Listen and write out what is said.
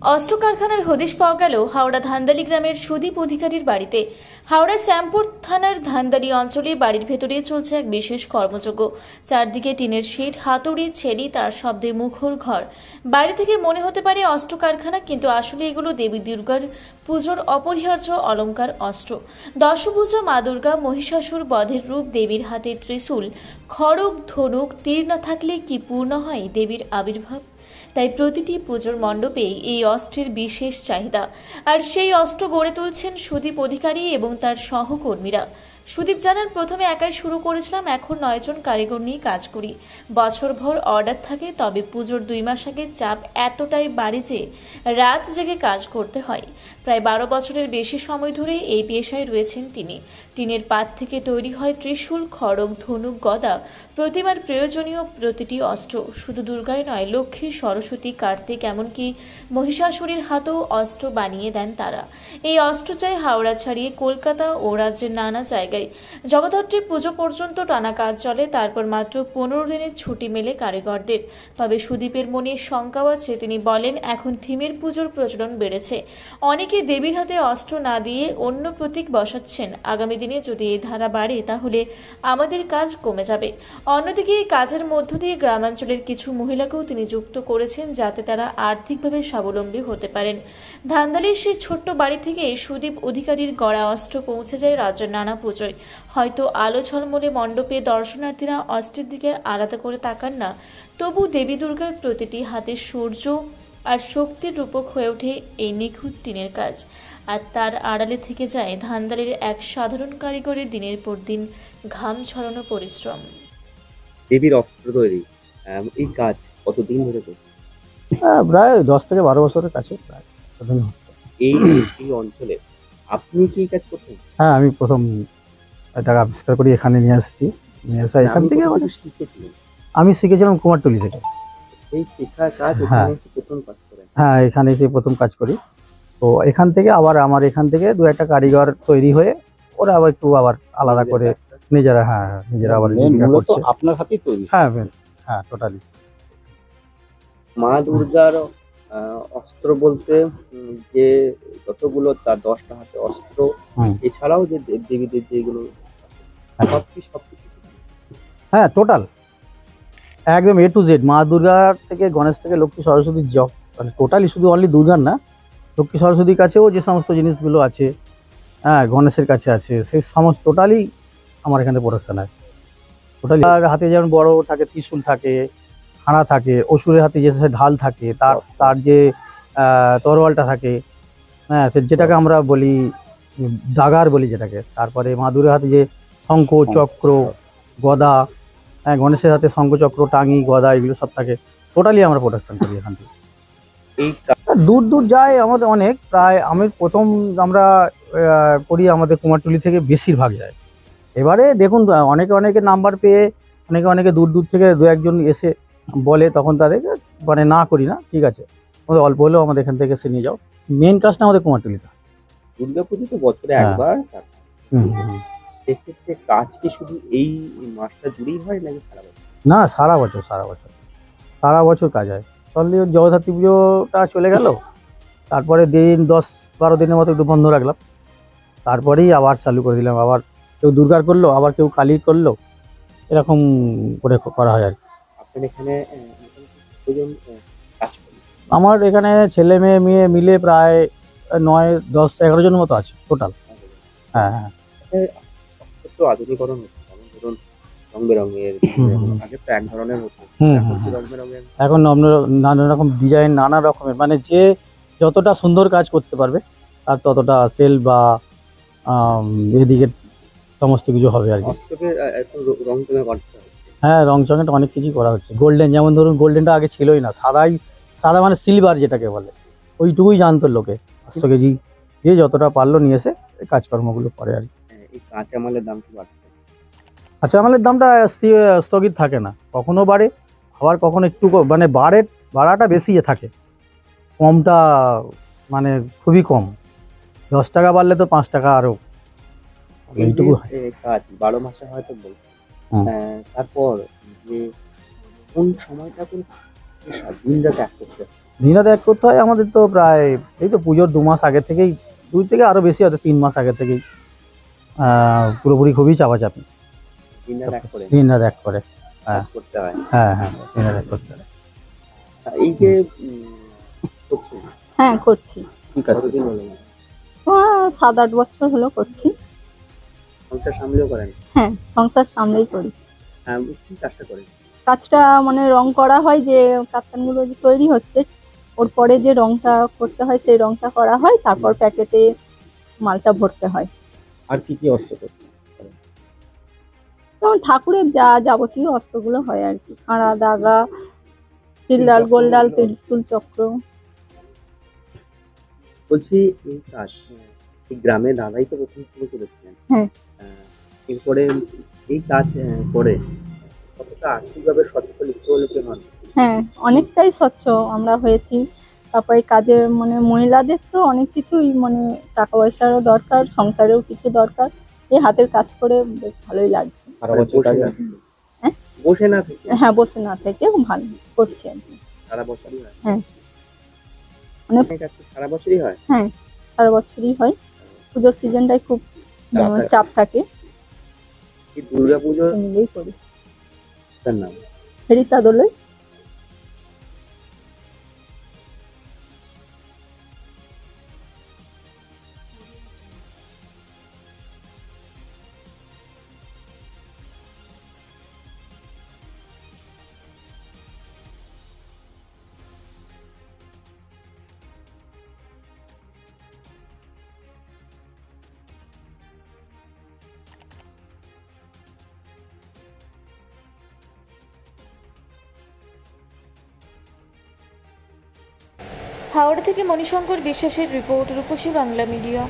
অস্ত্র কারখানার হদিশ পাওয়া গেল হাওড়া ধান্দালি গ্রামের সুদীপ অধিকারীর বাড়িতে। হাওড়া শ্যামপুর থানার ধান্দালি অঞ্চলে বাড়ির ভেতরে চলছে এক বিশেষ কর্মযজ্ঞ। চারদিকে টিনের শেড, হাতুড়ি, ছেড়ি, তার শব্দে মুখর ঘর। বাড়ি থেকে মনে হতে পারে অস্ত্র কারখানা, কিন্তু আসলে এগুলো দেবী দুর্গার পুজোর অপরিহার্য অলংকার অস্ত্র। দশভুজা মা দুর্গা মহিষাসুর বধের রূপ, দেবীর হাতে ত্রিশূল, খড়গ, ধনুক, তীর না থাকলে কি পূর্ণ হয় দেবীর আবির্ভাব? তাই প্রতিটি পুজোর মণ্ডপেই এই অস্ত্রের বিশেষ চাহিদা। আর সেই অস্ত্র গড়ে তুলছেন সুদীপ অধিকারী এবং তার সহকর্মীরা। সুদীপ জানান, প্রথমে একাই শুরু করেছিলাম, এখন 9 জন কারিগর নিয়ে কাজ করি। বছরভর অর্ডার থাকে, তবে পুজোর 2 মাস আগে চাপ এতটাই বাড়ে যে রাত জেগে কাজ করতে হয়। প্রায় 12 বছরের বেশি সময় ধরে এই পেশায় রয়েছেন তিনি। টিনের পাত থেকে তৈরি হয় ত্রিশূল, খড়গ, ধনুক, গদা, প্রতিমার প্রয়োজনীয় প্রতিটি অস্ত্র। শুধু দুর্গাই নয়, লক্ষ্মী, সরস্বতী, কার্তিক, এমনকি মহিষাসুরের হাতেও অস্ত্র বানিয়ে দেন তারা। এই অস্ত্র চাই হাওড়া ছাড়িয়ে কলকাতা ও রাজ্যের নানা জায়গায়। জগদ্ধাত্রী পুজো পর্যন্ত টানা কাজ চলে, তারপর মাত্র 15 দিনের ছুটি মেলে কারিগরদের। তবে সুদীপের মনে শঙ্কাও আছে। তিনি বলেন, এখন থিমের পুজোর প্রচলন বেড়েছে। অনেকে দেবীর হাতে অস্ত্র না দিয়ে অন্য প্রতীক বসাচ্ছেন। আগামী দিনে যদি এই ধারা বাড়ে তাহলে আমাদের কাজ কমে যাবে। অন্যদিকে এই কাজের মধ্য দিয়ে গ্রামাঞ্চলের কিছু মহিলাকেও তিনি যুক্ত করেছেন, যাতে তারা আর্থিকভাবে স্বাবলম্বী হতে পারেন। ধান্দালির সেই ছোট্ট বাড়ি থেকে সুদীপ অধিকারীর গড়া অস্ত্র পৌঁছে যায় রাজ্যের নানা পুজোয়। হয়তো আলো ঝলমলে মণ্ডপে দর্শনার্থীরা অস্ত্রের দিকে আলাদা করে তাকান না, তবু দেবী দুর্গার প্রতিটি হাতে সূর্য আর শক্তির রূপক হয়ে ওঠে এই নিখুঁত টিনের কাজ। আর তার আড়ালে থেকে যায় ধান্দালির এক সাধারণ কারিগরের দিনের পর দিন ঘাম ছড়ানো পরিশ্রম। দেবীর অস্ত্র তৈরি এই কাজ কতদিন ধরে করছেন? প্রায় 10 থেকে 12 বছরের কাছে প্রায় কতদিন হচ্ছে। এই অঞ্চলে আপনি কি কাজ করছেন? হ্যাঁ, আমি প্রথম এটাকে আবিষ্কার করি, এখানে নিয়ে আসছি। নিয়ে আসা এখান থেকে শিখেছিলেন? আমি শিখেছিলাম কুমারটুলি থেকে। এই শেখা কাজ হ্যাঁ, এখানে প্রথম কাজ করেন? হ্যাঁ, এখানে এসে প্রথম কাজ করি। তো এখান থেকে আবার আমার এখান থেকে 2-1টা কারিগর তৈরি হয়ে ওরা আবার একটু আবার আলাদা করে নিজেরা নিজেরা আবার জীবিকা করছে। আপনার হাতেই তৈরি? হ্যাঁ, হ্যাঁ, টোটালি। মা দুর্গার অস্ত্র বলতে যে যতগুলো তার 10টা হাতে অস্ত্র, এছাড়াও যে দেবীদের যেগুলো সবকিছু হ্যাঁ, টোটাল একদম A to Z, মা দুর্গার থেকে গণেশ থেকে লক্ষ্মী সরস্বতী, মানে টোটালি শুধু অনলি দুর্গার না, লক্ষ্মী সরস্বতীর কাছেও যে সমস্ত জিনিসগুলো আছে, হ্যাঁ, গণেশের কাছে আছে, সেই সমস্ত টোটালি আমার এখানে প্রোডাকশন হয়। টোটালি হাতে যেমন বড় থাকে, ত্রিশূল থাকে, হানা থাকে, অসুরের হাতে যে ঢাল থাকে, তার যে তরোয়ালটা থাকে, হ্যাঁ, যেটাকে আমরা বলি দাগার বলি যেটাকে। তারপরে মা দুর্গার হাতে যে শঙ্খ, চক্র, গদা, হ্যাঁ, গণেশের হাতে শঙ্খ, চক্র, টাঙ্গি, গদা, এগুলো সব থাকে। টোটালি আমরা প্রোডাকশন করি এখান থেকে। দূর দূর যায় আমাদের অনেক, প্রায় আমি প্রথম আমরা করি আমাদের কুমারটুলি থেকে বেশিরভাগ যায়। এবারে দেখুন, অনেকে নাম্বার পেয়ে অনেকে দূর দূর থেকে 2-1 জন এসে বলে, তখন তাদেরকে মানে না করি না, ঠিক আছে, আমাদের অল্প হলেও আমাদের এখান থেকে এসে নিয়ে যাও। মেন কাজটা আমাদের কুমারটুলিতে। দুর্গাপুজো তো বছরে একবার, সেক্ষেত্রে কাজ কি শুধু এই মাসটা জুড়েই হয় নাকি সারা বছর? না, সারা বছর কাজ হয়। সরলি জগদ্ধাত্রী পুজোটা চলে গেল, তারপরে 10-12 দিনের মতো একটু বন্ধ রাখলাম, তারপরেই আবার চালু করে দিলাম। আবার কেউ দুর্গার করলো, আবার কেউ কালীর করলো, এরকম করে করা হয় আর কি। আপনার এখানে কাজ করেন? আমার এখানে ছেলে মেয়ে মিলে প্রায় 9-10-11 জনের মতো আছে টোটাল। হ্যাঁ, তো আধুনিকরণ হচ্ছে, যেমন ধরুন রং বেরঙের, আগে তো এক ধরনের হতো, রং বেরঙের, এখন নানা রকম ডিজাইন, নানা রকমের, মানে যে যতটা সুন্দর কাজ করতে পারবে তার ততটা সেল বা এদিকে সমস্ত কিছু হবে আর কি। রং চঙে করতে হবে। হ্যাঁ, রং চঙে অনেক কিছুই করা হচ্ছে। গোল্ডেন, যেমন ধরুন গোল্ডেনটা আগে ছিলই না, সাদা মানে সিলভার যেটাকে বলে, ওইটুকুই জানতো লোকে। 500 কেজি যে যতটা পারলো নিয়ে এসে কাজকর্মগুলো করে আর কি। এই কাঁচামালের দাম কি বাড়ছে? কাঁচামালের দামটা স্থগিত থাকে না, কখনো বাড়ে, আবার কখনো একটু মানে বাড়াটা বেশি থাকে, কমটা মানে খুবই কম। 10 টাকা বাড়লে তো 5 টাকা আরো এইটুকু কাজ 12 মাসে হয়তো বলছি। তারপর যে কোন সময়টা কোন দিন রাতে করতে দিনে ত্যাগ করতে হয় আমাদের তো প্রায় এই তো পুজোর 2 মাস আগে থেকেই, 2 থেকে আরো বেশি, হয়তো 3 মাস আগে থেকেই পুরোপুরি খুবই চাপাচাপি। দিনে এক করে দিন রাত এক করে। হ্যাঁ করতে হয়। হ্যাঁ হ্যাঁ, দিন রাত এক করতে হয়। এই যে করছেন, হ্যাঁ করছি। কি কতদিন হলো? 7-8 বছর হলো করছি। সংসার সামলেও করেন? হ্যাঁ, সংসার সামলেই করি। হ্যাঁ, কি কাজটা করেন? কাজটা মানে রং করা হয়, যে কাপ্তানগুলো যে তৈরি হচ্ছে ওর পরে যে রংটা করতে হয় সেই রংটা করা হয়, তারপর প্যাকেটে মালটা ভরতে হয়। আর কি কি অস্ত্র করছেন? যেমন ঠাকুরের যা যাবতীয় অস্ত্রগুলো হয় আর কি, খাঁড়া, দাগা, সিলডাল, গোলডাল, ত্রিশূল, চক্র। বলছি এই কাজ এই গ্রামে দাদাই তো প্রথম শুরু করেছিলেন। হ্যাঁ। এরপরে এই কাজ করে কতটা আর্থিকভাবে সচ্ছলিত হলো কি হন? হ্যাঁ, অনেকটাই স্বচ্ছ আমরা হয়েছি। তারপরে কাজে মানে মহিলাদের তো অনেক কিছুই মানে টাকা পয়সারও দরকার, সংসারেও কিছু দরকার। এই হাতের কাজ করে বেশ ভালোই লাগছে। সারা বছর কাজ আছে? হ্যাঁ? বসে না থেকে? হ্যাঁ, বসে না থেকে ভালো করছি আর কি। সারা বছরই হয়? হ্যাঁ। মানে এই কাজ কি সারা বছরই হয়? হ্যাঁ, সারা বছরই হয়। পুজোর সিজনটাই খুব চাপ থাকে, এই দুর্গা পুজো মিলেই করি। তার নাম হেরিতা দোলই। হাওড়া থেকে মণিশঙ্কর বিশ্বাসের রিপোর্ট, রূপসী বাংলা মিডিয়া।